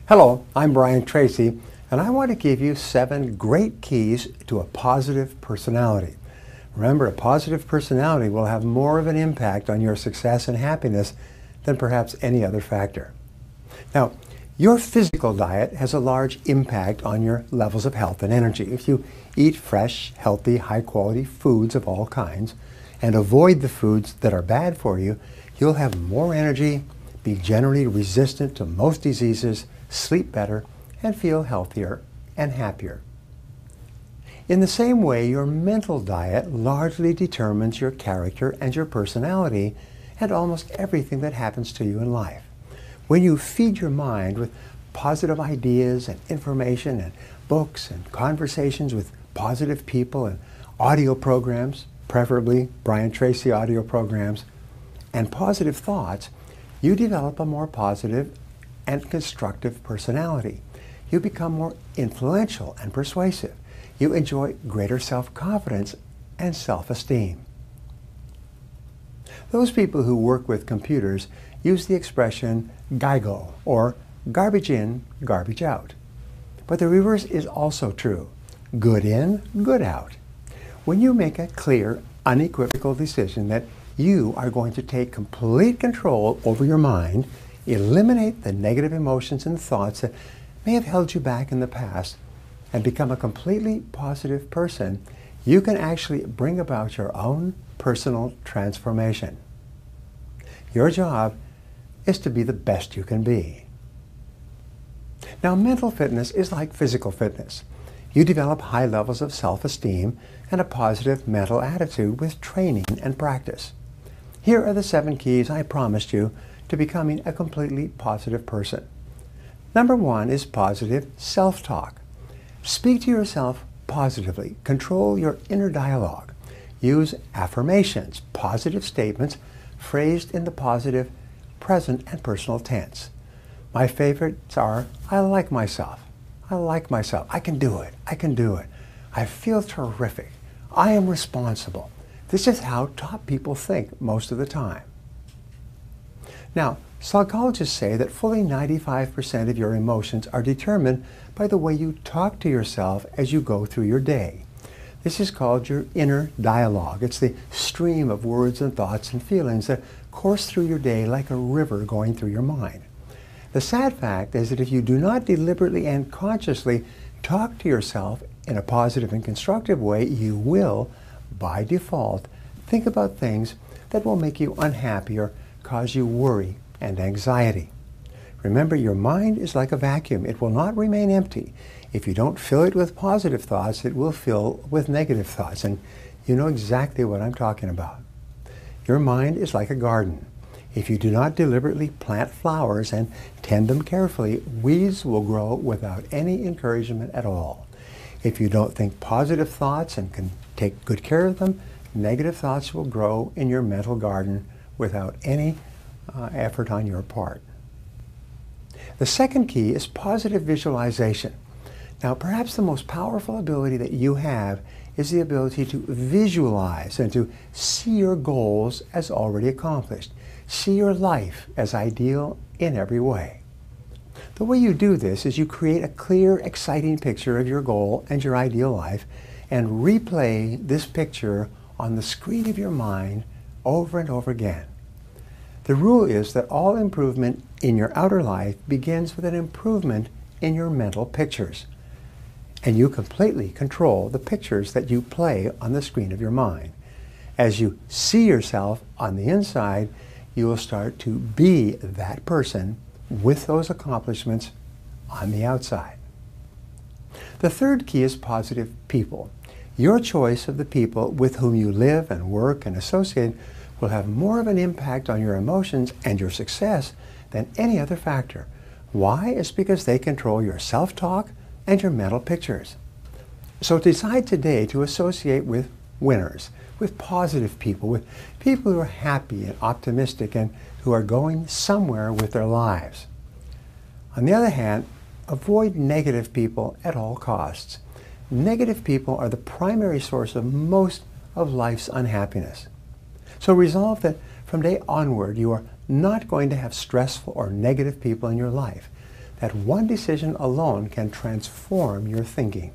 Hello, I'm Brian Tracy, and I want to give you 7 great keys to a positive personality. Remember, a positive personality will have more of an impact on your success and happiness than perhaps any other factor. Now, your physical diet has a large impact on your levels of health and energy. If you eat fresh, healthy, high-quality foods of all kinds and avoid the foods that are bad for you, you'll have more energy, be generally resistant to most diseases, sleep better, and feel healthier and happier. In the same way, your mental diet largely determines your character and your personality and almost everything that happens to you in life. When you feed your mind with positive ideas and information and books and conversations with positive people and audio programs, preferably Brian Tracy audio programs, and positive thoughts, you develop a more positive and constructive personality. You become more influential and persuasive. You enjoy greater self-confidence and self-esteem. Those people who work with computers use the expression GIGO, or garbage in, garbage out. But the reverse is also true. Good in, good out. When you make a clear, unequivocal decision that you are going to take complete control over your mind, eliminate the negative emotions and thoughts that may have held you back in the past, and become a completely positive person, you can actually bring about your own personal transformation. Your job is to be the best you can be. Now, mental fitness is like physical fitness. You develop high levels of self-esteem and a positive mental attitude with training and practice. Here are the 7 keys I promised you to becoming a completely positive person. Number 1 is positive self-talk. Speak to yourself positively. Control your inner dialogue. Use affirmations, positive statements phrased in the positive present and personal tense. My favorites are, I like myself. I like myself. I can do it. I can do it. I feel terrific. I am responsible. This is how top people think most of the time. Now, psychologists say that fully 95% of your emotions are determined by the way you talk to yourself as you go through your day. This is called your inner dialogue. It's the stream of words and thoughts and feelings that course through your day like a river going through your mind. The sad fact is that if you do not deliberately and consciously talk to yourself in a positive and constructive way, you will, by default, think about things that will make you unhappy or cause you worry and anxiety. Remember, your mind is like a vacuum. It will not remain empty. If you don't fill it with positive thoughts, it will fill with negative thoughts, and you know exactly what I'm talking about. Your mind is like a garden. If you do not deliberately plant flowers and tend them carefully, weeds will grow without any encouragement at all. If you don't think positive thoughts and can take good care of them, negative thoughts will grow in your mental garden without any effort on your part. The second key is positive visualization. Now, perhaps the most powerful ability that you have is the ability to visualize and to see your goals as already accomplished. See your life as ideal in every way. The way you do this is you create a clear, exciting picture of your goal and your ideal life and replay this picture on the screen of your mind over and over again. The rule is that all improvement in your outer life begins with an improvement in your mental pictures. And you completely control the pictures that you play on the screen of your mind. As you see yourself on the inside, you will start to be that person with those accomplishments on the outside. The third key is positive people. Your choice of the people with whom you live and work and associate will have more of an impact on your emotions and your success than any other factor. Why? It's because they control your self-talk and your mental pictures. So decide today to associate with winners, with positive people, with people who are happy and optimistic and who are going somewhere with their lives. On the other hand, avoid negative people at all costs. Negative people are the primary source of most of life's unhappiness. So resolve that from today onward you are not going to have stressful or negative people in your life. that one decision alone can transform your thinking.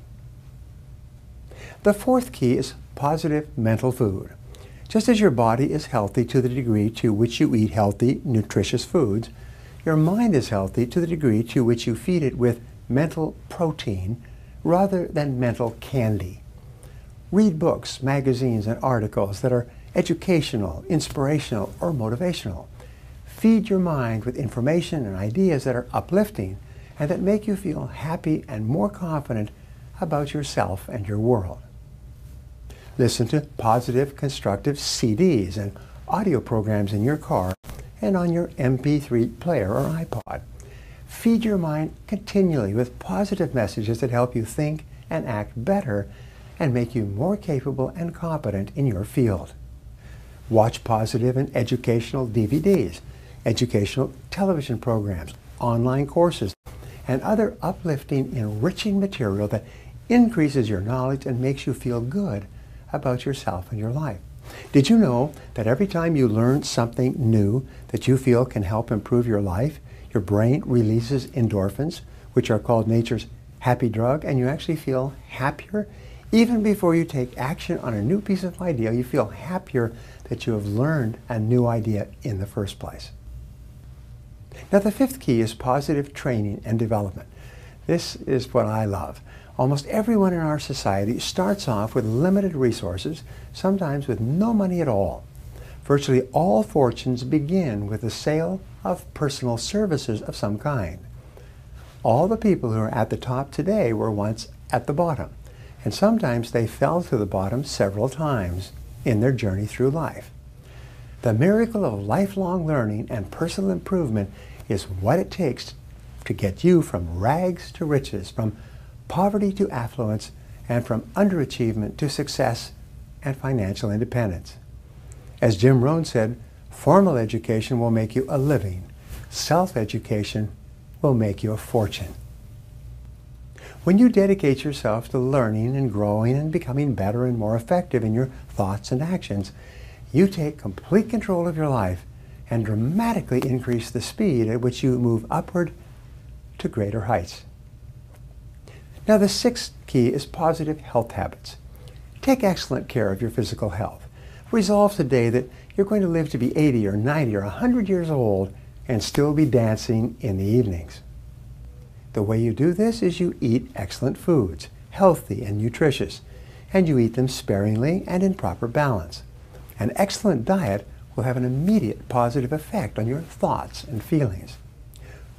The fourth key is positive mental food. Just as your body is healthy to the degree to which you eat healthy, nutritious foods, your mind is healthy to the degree to which you feed it with mental protein rather than mental candy. Read books, magazines, and articles that are educational, inspirational, or motivational. Feed your mind with information and ideas that are uplifting and that make you feel happy and more confident about yourself and your world. Listen to positive, constructive CDs and audio programs in your car and on your MP3 player or iPod. Feed your mind continually with positive messages that help you think and act better and make you more capable and competent in your field. Watch positive and educational DVDs, educational television programs, online courses, and other uplifting, enriching material that increases your knowledge and makes you feel good about yourself and your life. Did you know that every time you learn something new that you feel can help improve your life, your brain releases endorphins, which are called nature's happy drug, and you actually feel happier? Even before you take action on a new piece of idea, you feel happier that you have learned a new idea in the first place. Now, the fifth key is positive training and development. This is what I love. Almost everyone in our society starts off with limited resources, sometimes with no money at all. Virtually all fortunes begin with the sale of personal services of some kind. All the people who are at the top today were once at the bottom, and sometimes they fell to the bottom several times in their journey through life. The miracle of lifelong learning and personal improvement is what it takes to get you from rags to riches, from poverty to affluence, and from underachievement to success and financial independence. As Jim Rohn said, formal education will make you a living. Self-education will make you a fortune. When you dedicate yourself to learning and growing and becoming better and more effective in your thoughts and actions, you take complete control of your life and dramatically increase the speed at which you move upward to greater heights. Now, the sixth key is positive health habits. Take excellent care of your physical health. Resolve today that you're going to live to be 80 or 90 or 100 years old and still be dancing in the evenings. The way you do this is you eat excellent foods, healthy and nutritious, and you eat them sparingly and in proper balance. An excellent diet will have an immediate positive effect on your thoughts and feelings.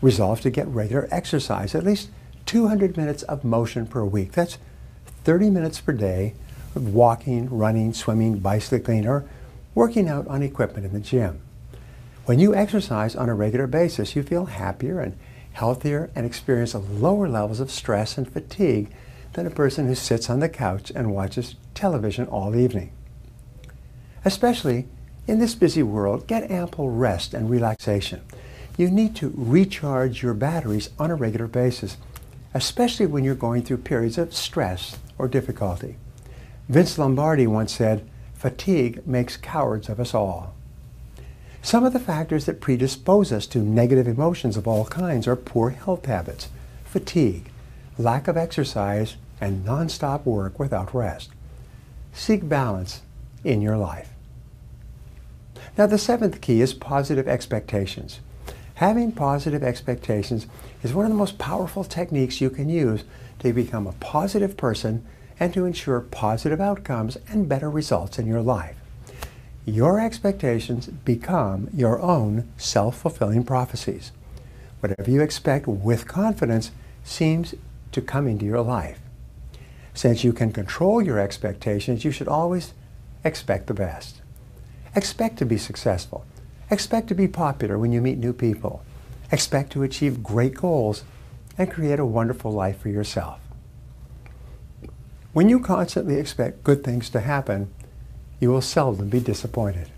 Resolve to get regular exercise, at least 200 minutes of motion per week. That's 30 minutes per day of walking, running, swimming, bicycling, or working out on equipment in the gym. When you exercise on a regular basis, you feel happier and healthier and experience lower levels of stress and fatigue than a person who sits on the couch and watches television all evening. Especially in this busy world, get ample rest and relaxation. You need to recharge your batteries on a regular basis, especially when you're going through periods of stress or difficulty. Vince Lombardi once said, "Fatigue makes cowards of us all." Some of the factors that predispose us to negative emotions of all kinds are poor health habits, fatigue, lack of exercise, and non-stop work without rest. Seek balance in your life. Now, the seventh key is positive expectations. Having positive expectations is one of the most powerful techniques you can use to become a positive person and to ensure positive outcomes and better results in your life. Your expectations become your own self-fulfilling prophecies. Whatever you expect with confidence seems to come into your life. Since you can control your expectations, you should always expect the best. Expect to be successful. Expect to be popular when you meet new people. Expect to achieve great goals and create a wonderful life for yourself. When you constantly expect good things to happen, you will seldom be disappointed.